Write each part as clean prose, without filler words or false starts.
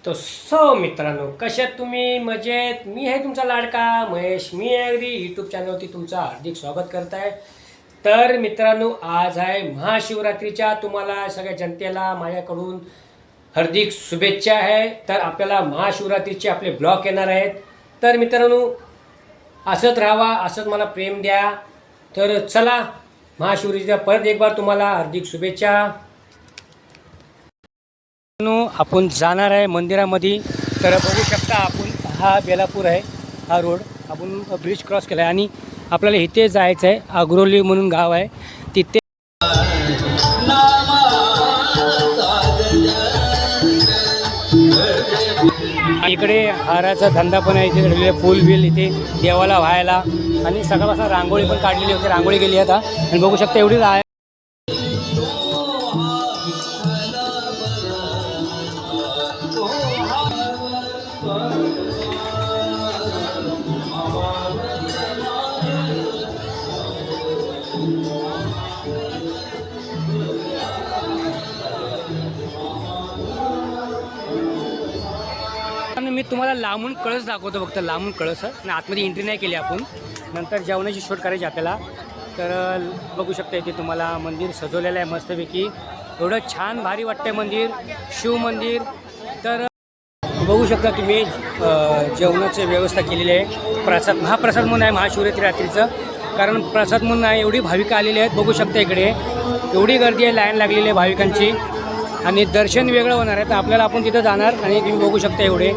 मित्रांनो, कशात तुम्ही मजेत? मी आहे तुमचा लाडका महेश. मी अगदी यूट्यूब चॅनलवरती तुमचं हार्दिक स्वागत करत आहे. तर मित्रांनो, आज आहे महाशिवरात्रीच्या तुम्हाला सगळ्या जनतेला माझ्याकडून हार्दिक शुभेच्छा आहे. तर आपल्याला महाशिवरात्रीचे आपले ब्लॉग येणार आहेत. तर मित्रांनो, असंच राहावा, असंच मला प्रेम द्या. तर चला, महाशिवरात्रीच्या परत एक बार तुम्हाला हार्दिक शुभेच्छा. आपण जाणार आहे मंदिरामध्ये. तर बघू शकता आपण, हा बेलापूर आहे, हा रोड आपण ब्रिज क्रॉस केला आहे आणि आपल्याला इथे जायचं आहे. आग्रोली म्हणून गाव आहे तिथे. इकडे हाराचा धंदा पण आहे. इथे फुल बिल इथे देवाला व्हायला आणि सकाळपासून रांगोळी पण काढलेली होती. रांगोळी गेली आता आणि बघू शकता एवढी आहे. मी तुम्हाला लांबून कळस दाखवतो, फक्त लांबून कळस आणि आतमध्ये एंट्री नाही केली आपण. नंतर जेवणाची शूट करायची आपल्याला. तर बघू शकता इथे तुम्हाला मंदिर सजवलेलं आहे मस्तपैकी. एवढं छान भारी वाटतंय मंदिर, शिव मंदिर. तर बघू शकता तुम्ही जेवणाची व्यवस्था केलेली आहे. प्रसाद, महाप्रसाद म्हणून आहे महाशिवरात्री रात्रीचं. कारण प्रसाद म्हणून आहे. एवढी भाविक आलेली आहेत, बघू शकता इकडे एवढी गर्दी आहे, लाईन लागलेली आहे भाविकांची. आणि दर्शन वेगळं होणार आहे. तर आपल्याला आपण तिथं जाणार आणि तुम्ही बघू शकता एवढे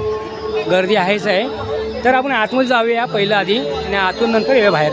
गर्दी आहेच आहे. तर आपण आतमध्ये जाऊया पहिलं आधी आणि आतून नंतर येऊया बाहेर.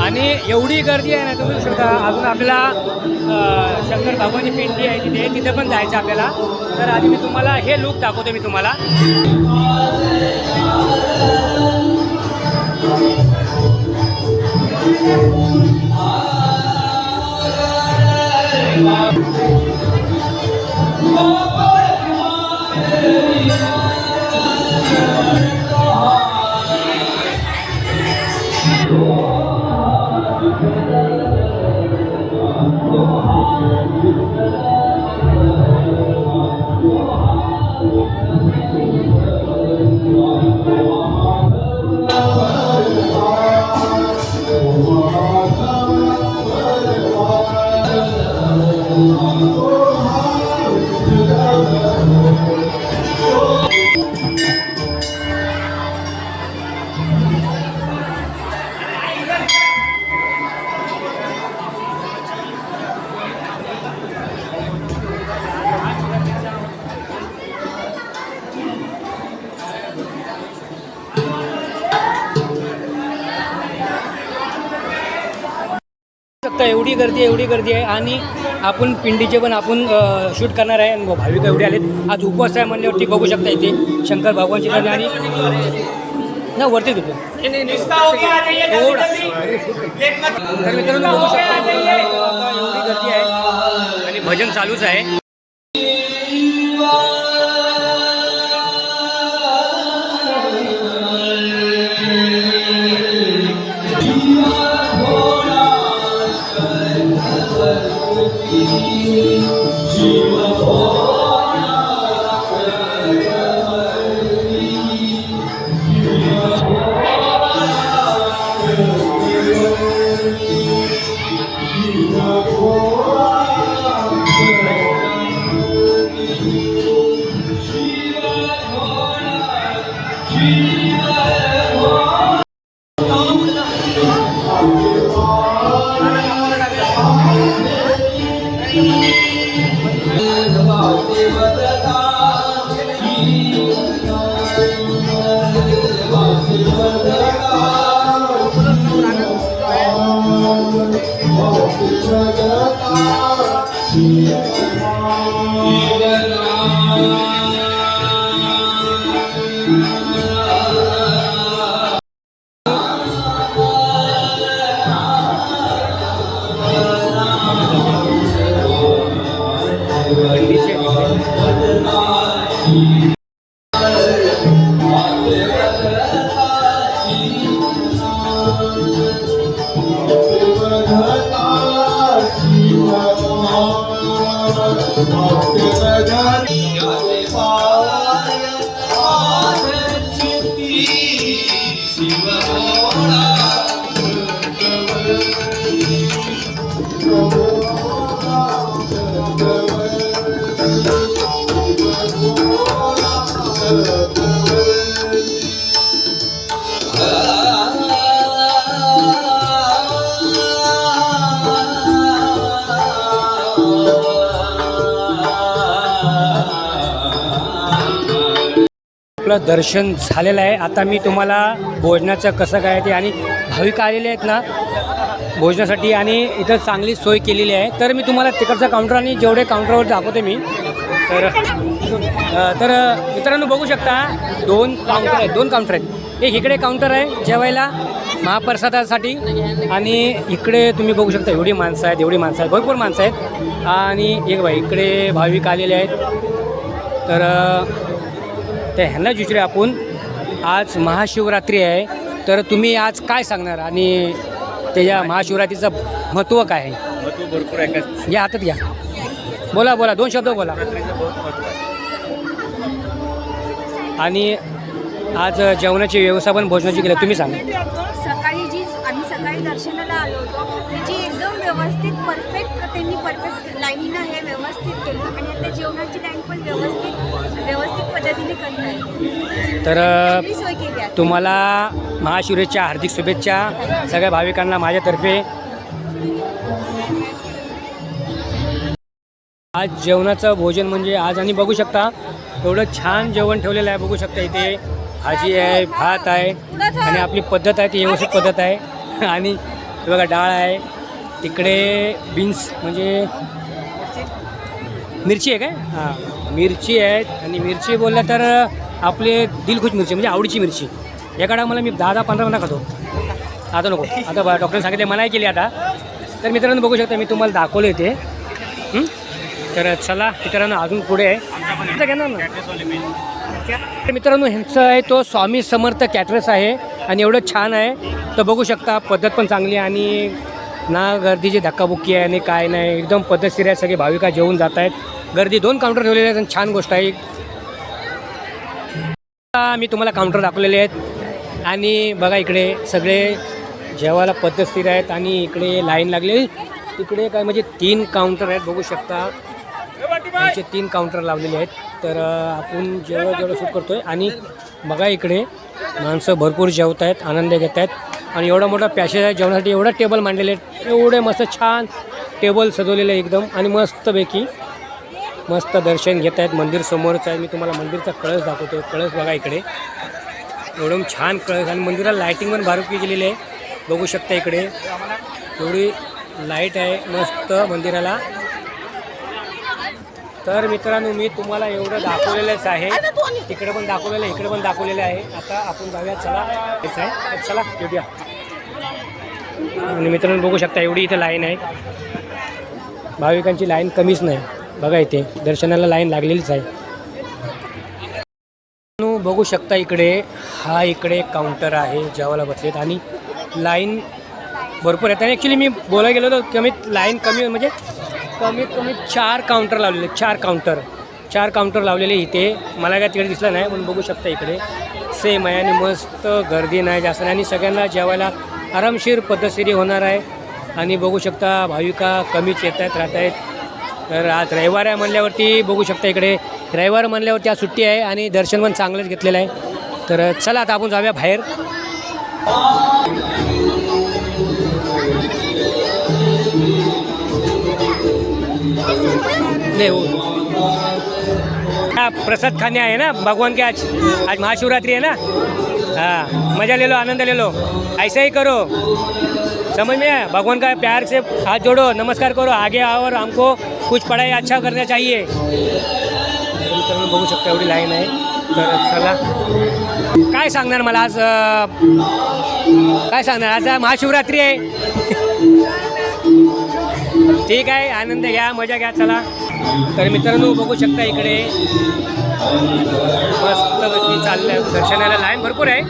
आणि एवढी गर्दी आहे ना, तुम्ही शकता. अजून आपल्याला शंकर भगवानची पिंडी आहे तिथे पण जायचं आपल्याला. तर आधी मी तुम्हाला हे लुक दाखवतो. मी तुम्हाला एवढी गर्दी आहे. आणि आपण पिंडीचे पण आपण शूट करणार आहे. आणि भाविक एवढे आलेत. आज उपवास आहे म्हणल्यावरती बघू शकता इथे शंकर भगवानची आणि ना वरती घेतो. तर मित्रांनो बघू शकता एवढी गर्दी आहे आणि भजन चालूच आहे. आपलं दर्शन झालेलं आहे. आता मी तुम्हाला भोजनाचं कसं काय ते आणि भाविक आलेले आहेत ना भोजनासाठी आणि इथं चांगली सोय केलेली आहे. तर मी तुम्हाला तिकडचा काउंटर आणि जेवढे काउंटरवर दाखवते मी. तर मित्रांनो बघू शकता दोन काउंटर आहेत. एक इकडे काउंटर आहे जेवायला महाप्रसादासाठी आणि इकडे तुम्ही बघू शकता एवढी माणसं आहेत भरपूर माणसं आहेत. आणि एक बाई इकडे भाविक आलेले आहेत. तर ते ह्यांना विचारू आपण आज महाशिवरात्री आहे तर तुम्ही आज काय सांगणार आणि त्याच्या महाशिवरात्रीचं महत्त्व काय आहे? महत्त्व भरपूर आहे का या हातात घ्या बोला 2 शब्द बोला. आणि आज जेवणाची व्यवस्थापन भोजनाची केली तुम्ही सांगा. आम्ही सकाळी दर्शनाला आलो होतो त्याची एकदम व्यवस्थित परफेक्ट लाईनीनं हे व्यवस्थित केलं आणि आता जेवणाची लाईन पण व्यवस्थित पद्धतीने करतात. तर सोय केली आहे. तुम्हाला महाशिवरात्रीच्या हार्दिक शुभेच्छा सगळ्या भाविकांना माझ्यातर्फे. आज जेवणाचं भोजन म्हणजे आज आणि बघू शकता एवढं छान जेवण ठेवलेलं आहे. बघू शकता इथे भाजी आहे भात आहे आणि आपली पद्धत आहे ती व्यवस्थित पद्धत आहे. आणि बघा डाळ आहे तिकडे बीन्स म्हणजे मिरची आहे काय हां मिरची आहेत. आणि मिरची बोललं तर आपले दिलखुश मिरची म्हणजे आवडीची मिरची. या काळात मला मी 10-15 खातो आता नको आता डॉक्टरने सांगितले मनाई केली आता. तर मित्रांनो बघू शकता मी तुम्हाला दाखवले ते. तर चला मित्रांनो अजून पुढे आहे घेणार ना. तर मित्रांनो ह्यांचं आहे तो स्वामी समर्थ कॅटरर्स आहे आणि एवढं छान आहे. तर बघू शकता पद्धत पण चांगली आहे आणि ना गर्दीची धक्काबुक्की आहे आणि काय नाही एकदम पद्धतशीर आहे. सगळे भाविका जेवून जात आहेत. गर्दी 2 काउंटर ठेवलेले आहेत आणि छान गोष्ट आहे. मी तुम्हाला काउंटर दाखवलेले आहेत आणि बघा इकडे सगळे जेवायला पद्धतशीर आहेत आणि इकडे लाईन लागली. तिकडे काय म्हणजे 3 काउंटर आहेत बघू शकता. त्यांचे 3 काउंटर लावलेले आहेत. तर आपण जेवढं शूट करतो आहे आणि बघा इकडे माणसं भरपूर जेवत आहेत आनंद घेत आहेत. आणि एवढा मोठा पॅसेज आहे जेवणासाठी एवढा टेबल मांडलेले आहेत. एवढे मस्त छान टेबल सजवलेले आहे एकदम आणि मस्तपैकी मस्त दर्शन घेत आहेत. मंदिर समोरच आहे. मी तुम्हाला मंदिरचा कळस दाखवतो. कळस बघा इकडे एवढं छान कळस आणि मंदिराला लाईटिंग पण बारीक केलेली आहे बघू शकता. इकडे एवढी लाईट आहे मस्त मंदिराला. तर मित्रांनो मी तुम्हाला एवढं दाखवलेलंच आहे. तिकडे पण दाखवलेलं आहे इकडे पण दाखवलेलं आहे. आता आपण जाऊया चला भेटूया. आणि मित्रांनो बघू शकता एवढी इथे लाईन आहे. भाविकांची लाईन कमीच नाही बघा इथे दर्शनाला लाईन लागलेलीच आहे. बघू शकता इकडे इकडे काउंटर आहे जेवायला बसलेत आणि लाईन भरपूर आहेत. आणि ॲक्च्युली मी बोलायला गेलो तर लाईन कमी म्हणजे कमीत कमी 4 काउंटर लावलेले, 4 काउंटर लावलेले इथे. मला काय तिकडे दिसलं नाही, पण बघू शकता इकडे सेम आहे आणि मस्त गर्दी नाही जास्त नाही आणि सगळ्यांना जेवायला आरामशीर पद्धतशीर होणार आहे. आणि बघू शकता भाविका कमीच येत आहेत, राहत आहेत. तर आज रविवार आहे म्हणल्यावरती बघू शकता इकडे रविवार म्हणल्यावरती आज सुट्टी आहे आणि दर्शन पण चांगलंच घेतलेलं आहे. तर चला आता आपण जाऊया बाहेर. नहीं हो प्रसाद खाने आए ना भगवान के. आज महाशिवरात्रि है ना. हाँ मज़ा ले लो, आनंद ले लो. ऐसा ही करो, समझ में आया. भगवान का प्यार से हाथ जोड़ो, नमस्कार करो, आगे आओ और हमको कुछ पढ़ाई अच्छा करना चाहिए. मित्रांनो बघू शकता एवढी लाईन आहे. तर चला काय सांगणार मला आज, काय सांगणार आज महाशिवरात्री आहे. ठीक आहे, आनंद घ्या, मजा घ्या. चला तर मित्रांनो बघू शकता इकडे मस्तपैकी चाललं आहे दर्शनाला. लाईन भरपूर आहे.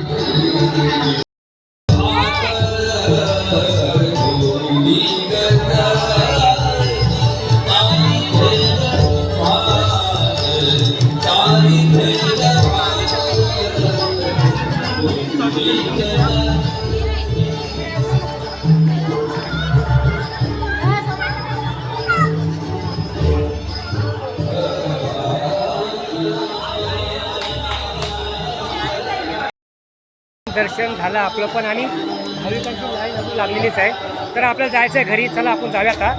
दर्शन झालं आपलं पण आणि भाविकांची लाईन अजून लागलेलीच आहे. तर आपल्याला जायचं आहे घरी. चला आपण जाऊया आता.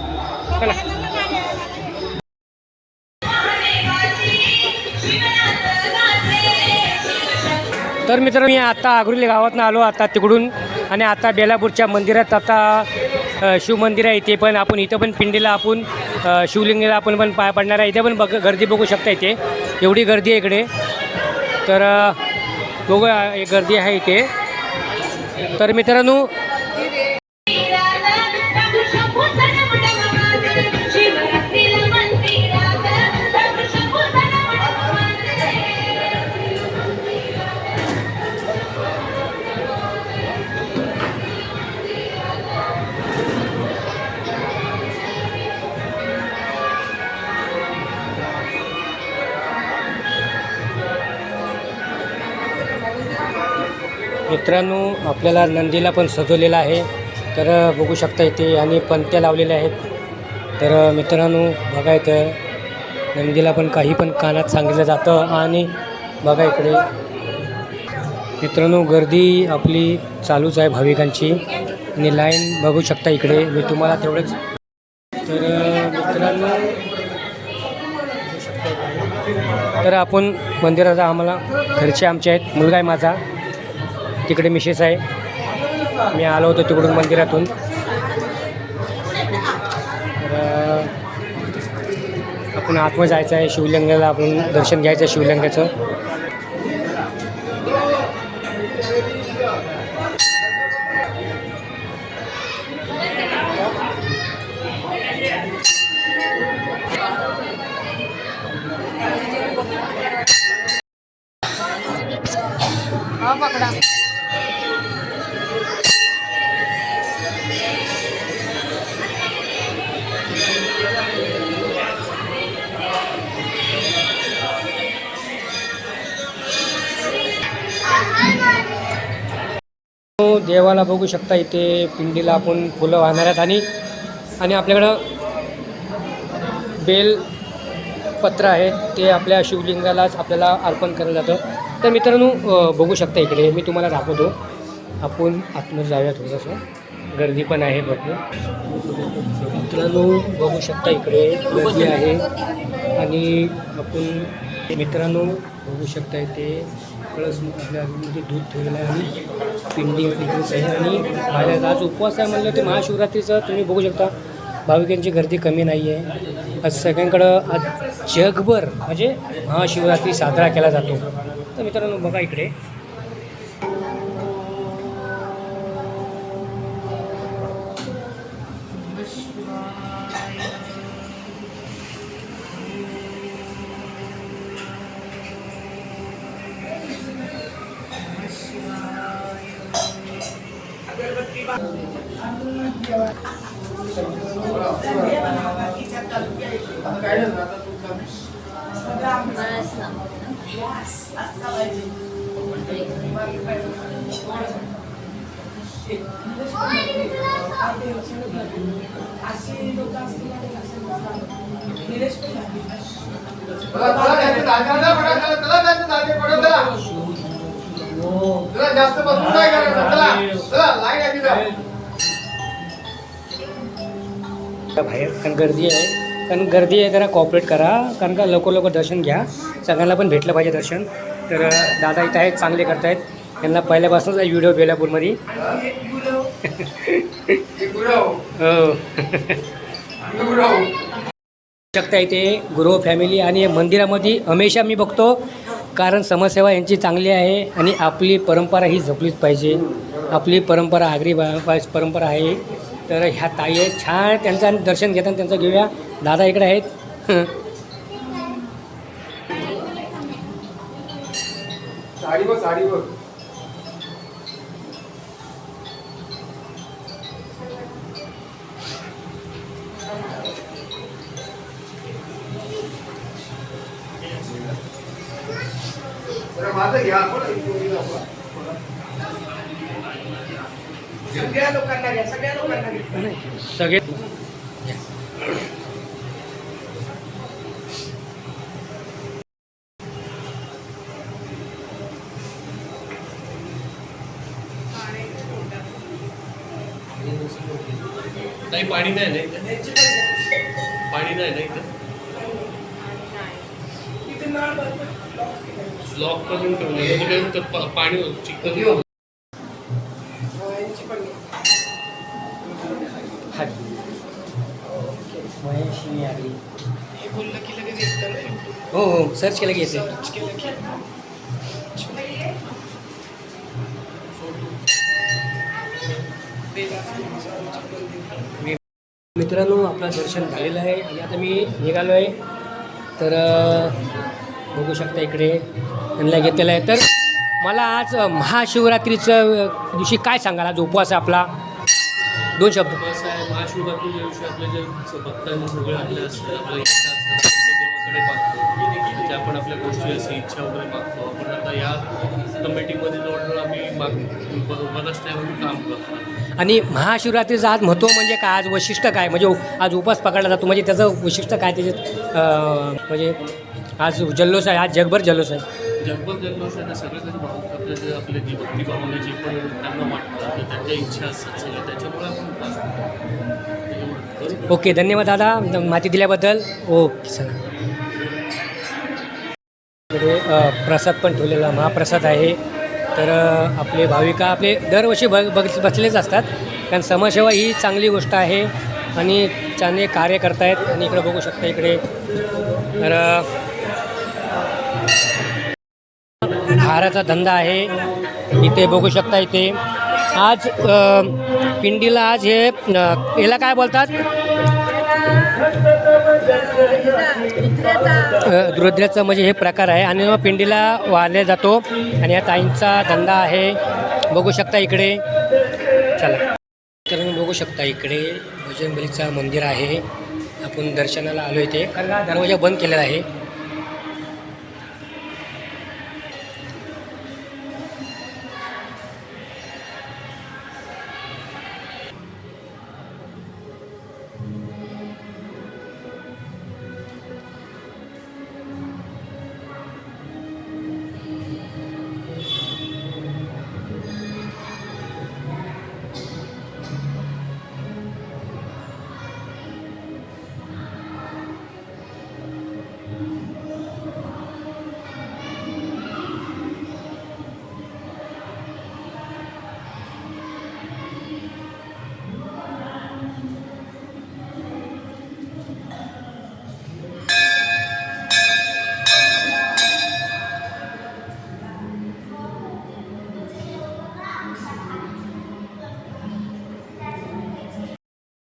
चला तर मित्रांनो मी आता आगरुली गावातनं आलो आता तिकडून आणि आता बेलापूरच्या मंदिरात आता शिवमंदिर आहे इथे पण आपण इथं पण पिंडीला आपण शिवलिंगाला आपण पण पाय पडणार आहे. इथे पण गर्दी बघू शकता इथे एवढी गर्दी आहे इकडे. तर बघू गर्दी आहे इथे. तर मित्रांनो आपल्याला नंदीला पण सजवलेलं आहे. तर बघू शकता इथे आणि पंत्या लावलेल्या आहेत. तर मित्रांनो बघा इथं नंदीला पण काही पण कानात सांगितलं जातं. आणि बघा इकडे मित्रांनो गर्दी आपली चालूच आहे भाविकांची आणि लाईन बघू शकता इकडे मी तुम्हाला तेवढंच. तर मित्रांनो तर आपण मंदिरात आम्हाला घरचे आमचे आहेत, मुलगा आहे माझा, तिकडे मिसेस आहे. मी आलो होतो तिकडून मंदिरातून. तर आपण आतमध्ये जायचं आहे शिवलिंगाला, आपण दर्शन घ्यायचं आहे शिवलिंगाचं. देवाला बघू शकता इथे पिंडीला आपण फुलं वाहणार आहेत आणि आपल्याकडं बेलपत्र आहेत ते आपल्या शिवलिंगालाच आपल्याला अर्पण केलं जातं. तर मित्रांनो बघू शकता इकडे मी तुम्हाला दाखवतो. आपण आतमध्ये जाऊया, थोडंसं गर्दी पण आहे भरपूर. मित्रांनो बघू शकता इकडे गर्दी आहे आणि आपण मित्रांनो बघू शकता इथे कळस आपल्यामध्ये दूध ठेवलेलं आहे आणि पिंडी तिकडेच आहे. आणि बाहेर आज उपवास आहे म्हणलं ते महाशिवरात्रीचं तुम्ही बघू शकता भाविकांची गर्दी कमी नाही आहे. आज सगळ्यांकडं आज जगभर म्हणजे महाशिवरात्री साजरा केला जातो. तर मित्रांनो बघा इकडे जास्त बसून काय करायचं, चला लाईन आहे तिथं. बाहेर कारण गर्दी आहे, कारण गर्दी आहे, जरा कॉपरेट करा, कारण का लवकर लवकर दर्शन घ्या, सगळ्यांना पण भेटलं पाहिजे दर्शन. तर दादा इथं आहेत, चांगले करतायत, त्यांना पहिल्यापासूनच आहे व्हिडिओ बेलापूरमध्ये. हो शकता इथे गुरु फॅमिली आणि मंदिरामध्ये हमेशा मी बघतो, कारण समाजसेवा यांची चांगली आहे आणि आपली परंपरा ही जपलीच पाहिजे. आपली परंपरा आगरी परंपरा आहे. तर ह्या ताई आहेत, छान त्यांचं दर्शन घेताना त्यांचं घेऊया. दादा इकडे आहेत. साडीवर माझं घ्या, सगळ्या लोकांना घ्या, सगळ्या लोकांना घ्या. सगळे नाही पाणी नाही ना इथं, पाणी नाही ना इथं, लॉक करून ठेवलं पाणी चिकन. महेश आगरी हो हो सर्च केलं की येते. मित्रांनो आपलं दर्शन झालेलं आहे आणि आता मी निघालो आहे. तर बघू शकता इकडे त्यांना घेतलेलं आहे. तर मला आज महाशिवरात्रीचं दिवशी काय सांगाल, आज उपवास आहे आपला, 2 शब्द. कसं आहे, महाशिवरात्रीच्या दिवशी आपले जे भक्तांनी सगळे आणले असतात, आपल्या इच्छा असतात ते देवाकडे मागतो, म्हणजे आपण आपल्या गोष्टी असे इच्छा वगैरे मागतो. आपण आता या कमिटीमध्ये जवळजवळ आम्ही बराच टायमाने काम करतो. आणि महाशिवरात्रीचं आज महत्त्व म्हणजे काय, आज वैशिष्ट्य काय, म्हणजे आज उपवास पकडला जातो, म्हणजे त्याचं वैशिष्ट्य काय त्याच्यात, म्हणजे आज जल्लोष आहे, आज जगभर जल्लोष आहे. जगभर जल्लोष आहे, सगळे काही भावक आपले जी भक्ती भावना जी पण त्यांना वाटतात, तर त्यांच्या इच्छा असतात सगळ्या, त्याच्यामुळे आपण उपवास करतो. ओके, धन्यवाद दादा माहिती दिल्याबद्दल. ओके चला. इकडे प्रसाद पण ठेवलेला, महाप्रसाद आहे. तर आपले भाविका आपले दरवर्षी बसलेच असतात, कारण समाजसेवा ही चांगली गोष्ट आहे आणि चांगले कार्य करतायत. आणि इकडे बघू शकता इकडे तर हाराचा धंदा आहे. इथे बघू शकता इथे आज पिंडीला आज हे याला काय बोलतात, रुद्राचं म्हणजे हे प्रकार आहे आणि मग पिंडीला वाढले जातो आणि या ताईंचा धंदा आहे. बघू शकता इकडे. चला तर बघू शकता इकडे बजरंगबलीचं मंदिर आहे. आपण दर्शनाला आलो इथे, कारण हा दरवाजा बंद केलेला आहे.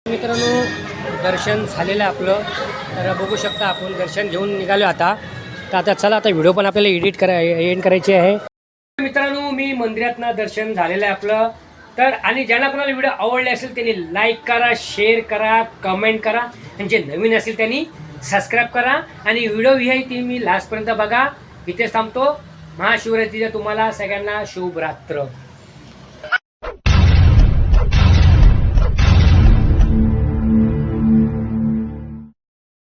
मित्रांनो दर्शन झालेलं आहे आपलं. तर बघू शकता आपण दर्शन घेऊन निघालो आता. तर आता चला आता व्हिडिओ पण आपल्याला एंड करायची आहे. मित्रांनो मी मंदिरातनं दर्शन झालेलं आहे आपलं. तर आणि ज्यांना कोणाला व्हिडिओ आवडले असेल त्यांनी लाईक करा, शेअर करा, कमेंट करा आणि जे नवीन असेल त्यांनी सबस्क्राईब करा आणि व्हिडिओ ही तुम्ही लास्टपर्यंत बघा. इथेच थांबतो. महाशिवरात्रीच्या तुम्हाला सगळ्यांना शुभ रात्र.